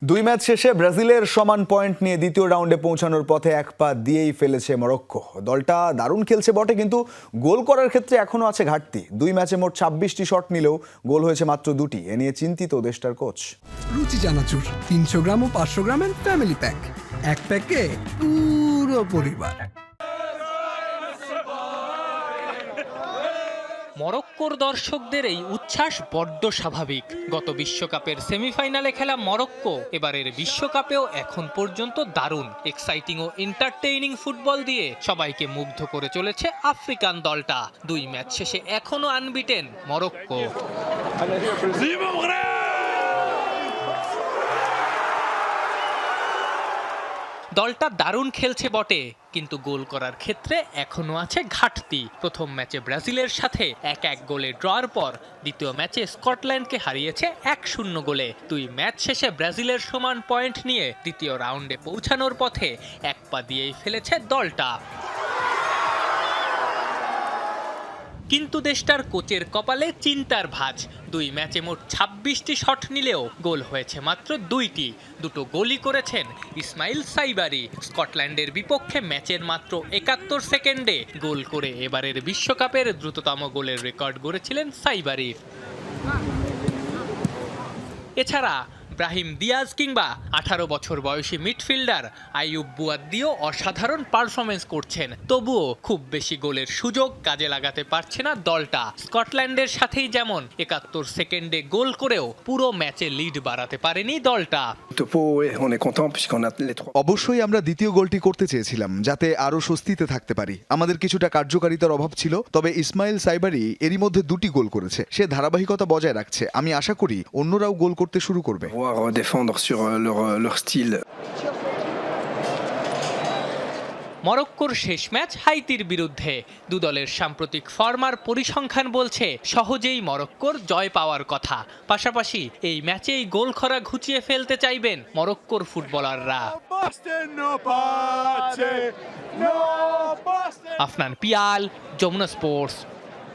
দুই ম্যাচ শেষে ব্রাজিলের সমান পয়েন্ট নিয়ে দ্বিতীয় রাউন্ডে পৌঁছানোর পথে এক পা দিয়েই ফেলেছে মরক্কো। দলটা দারুণ খেলছে বটে, কিন্তু গোল করার ক্ষেত্রে এখনো আছে ঘাটতি। দুই ম্যাচে মোট 26টি শট নিলেও গোল হয়েছে মাত্র 2টি। এ নিয়ে চিন্তিত দেশটার কোচ। রুচি চানাচুর 300 গ্রাম ও 500 গ্রামের ফ্যামিলি প্যাক, এক প্যাকে পুরো পরিবার। মরক্কোর দর্শকদের এই উচ্ছ্বাস বড্ড স্বাভাবিক। গত বিশ্বকাপের সেমিফাইনালে খেলা মরক্কো এবারের বিশ্বকাপেও এখন পর্যন্ত দারুণ এক্সাইটিং ও এন্টারটেইনিং ফুটবল দিয়ে সবাইকে মুগ্ধ করে চলেছে আফ্রিকান দলটা। দুই ম্যাচ শেষে এখনো আনবিটেন মরক্কো। দলটা দারুণ খেলছে বটে, কিন্তু গোল করার ক্ষেত্রে এখনো আছে ঘাটতি। প্রথম ম্যাচে ব্রাজিলের সাথে 1-1 গোলে ড্রর পর দ্বিতীয় ম্যাচে স্কটল্যান্ডকে হারিয়েছে 1-0 গোলে। দুই ম্যাচ শেষে ব্রাজিলের সমান পয়েন্ট নিয়ে দ্বিতীয় রাউন্ডে পৌঁছানোর পথে এক পা দিয়েই ফেলেছে দলটা। কিন্তু দেশটার কোচের কপালে চিন্তার ভাঁজ। দুই ম্যাচে মোট 26টি শট নিলেও গোল হয়েছে মাত্র 2টি। দুটো গোলই করেছেন ইসমাইল সাইবারি। স্কটল্যান্ডের বিপক্ষে ম্যাচের মাত্র 71 সেকেন্ডে গোল করে এবারের বিশ্বকাপের দ্রুততম গোলের রেকর্ড গড়েছিলেন সাইবারি। এছাড়া ব্রাহিম দিয়াজ কিংবা 18 বছর বয়সী মিডফিল্ডার আইয়ুব বুয়াদ্দিও অসাধারণ পারফরমেন্স করছেন। তবুও খুব বেশি গোলের সুযোগ কাজে লাগাতে পারছে না দলটা। স্কটল্যান্ডের সাথেই যেমন 71 সেকেন্ডে গোল করেও পুরো ম্যাচে লিড বাড়াতে পারেনি দলটা। অবশ্যই আমরা দ্বিতীয় গোলটি করতে চেয়েছিলাম, যাতে আরো স্বস্তিতে থাকতে পারি। আমাদের কিছুটা কার্যকারিতার অভাব ছিল, তবে ইসমাইল সাইবারি এরই মধ্যে 2টি গোল করেছে। সে ধারাবাহিকতা বজায় রাখছে। আমি আশা করি অন্যরাও গোল করতে শুরু করবে। défendre sur leur style. মরক্কোর শেষ ম্যাচ হাইতির বিরুদ্ধে। দু দলের সাম্প্রতিক ফর্মার পরিসংখ্যান বলছে সহজেই মরক্কোর জয় পাওয়ার কথা। পাশাপাশি এই ম্যাচেই গোল খরা ঘুচিয়ে ফেলতে চাইবেন মরক্কোর ফুটবলাররা। আফনান পিয়াল, যমুনা স্পোর্টস।